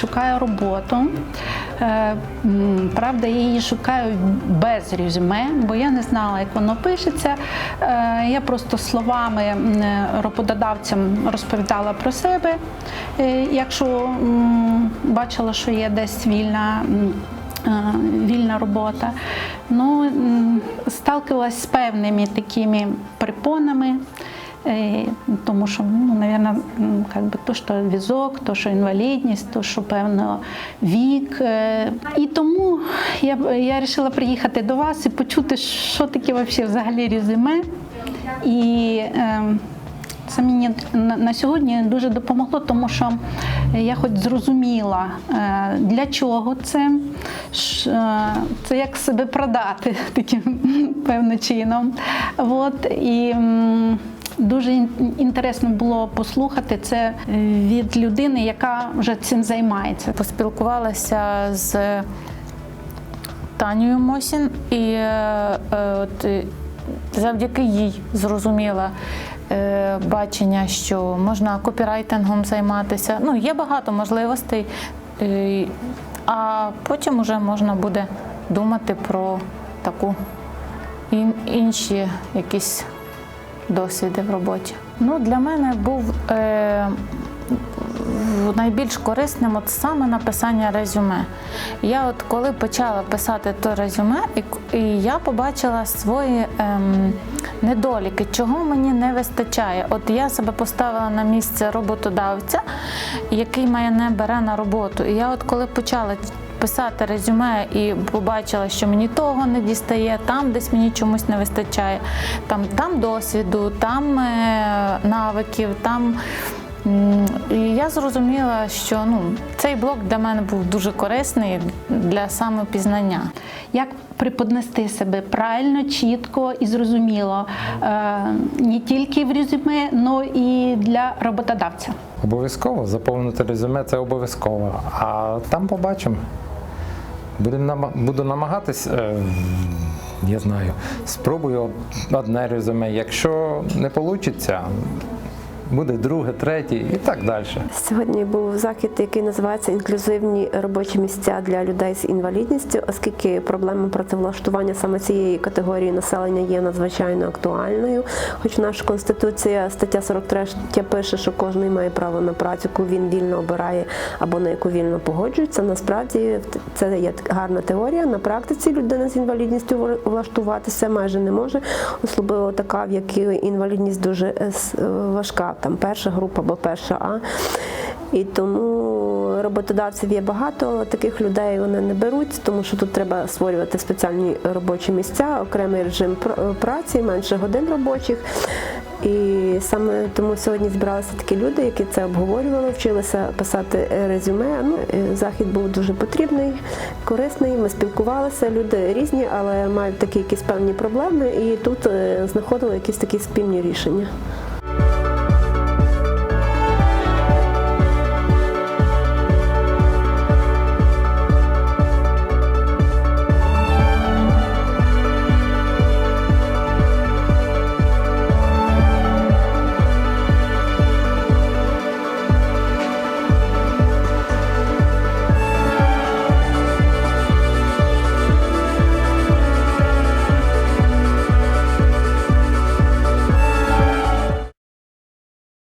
шукаю роботу. Правда, я її шукаю без резюме, бо я не знала, як воно пишеться. Я просто словами роботодавцям розповідала про себе, якщо бачила, що є десь вільна робота. Ну, сталкивалась з певними такими перепонами, тому що, мабуть, то, що візок, то, що інвалідність, то, що певно вік. І тому я вирішила приїхати до вас і почути, що таке взагалі резюме. І це мені на сьогодні дуже допомогло, тому що я хоч зрозуміла, для чого це як себе продати таким певним чином. І дуже інтересно було послухати це від людини, яка вже цим займається. Поспілкувалася з Танією Мосін і завдяки їй зрозуміла бачення, що можна копірайтингом займатися. Ну, є багато можливостей, а потім вже можна буде думати про інші якісь досвіди в роботі. Ну, для мене був найбільш корисним саме написання резюме. Я коли почала писати то резюме, і я побачила свої недоліки, чого мені не вистачає. Я себе поставила на місце роботодавця, який мене бере на роботу. І я коли почала писати резюме і побачила, що мені того не дістає, там десь мені чомусь не вистачає, там досвіду, там навиків, І я зрозуміла, що цей блог для мене був дуже корисний для самопізнання. Як преподнести себе правильно, чітко і зрозуміло, не тільки в резюме, але і для роботодавця? Обов'язково, заповнити резюме – це обов'язково, а там побачимо. Буду намагатись, я знаю, спробую одне резюме, якщо не вийде, буде друге, третє і так далі. Сьогодні був захід, який називається «Інклюзивні робочі місця для людей з інвалідністю», оскільки проблема працевлаштування саме цієї категорії населення є надзвичайно актуальною. Хоч наша Конституція, стаття 43 пише, що кожен має право на працю, яку він вільно обирає або на яку вільно погоджується. Насправді це є гарна теорія. На практиці людина з інвалідністю влаштуватися майже не може, особливо така, в якій інвалідність дуже важка. Там перша група або перша А. І тому роботодавців є багато, таких людей вони не беруть, тому що тут треба створювати спеціальні робочі місця, окремий режим праці, менше годин робочих. І саме тому сьогодні збиралися такі люди, які це обговорювали, вчилися писати резюме. Захід був дуже потрібний, корисний, ми спілкувалися, люди різні, але мають такі якісь певні проблеми, і тут знаходили якісь такі спільні рішення.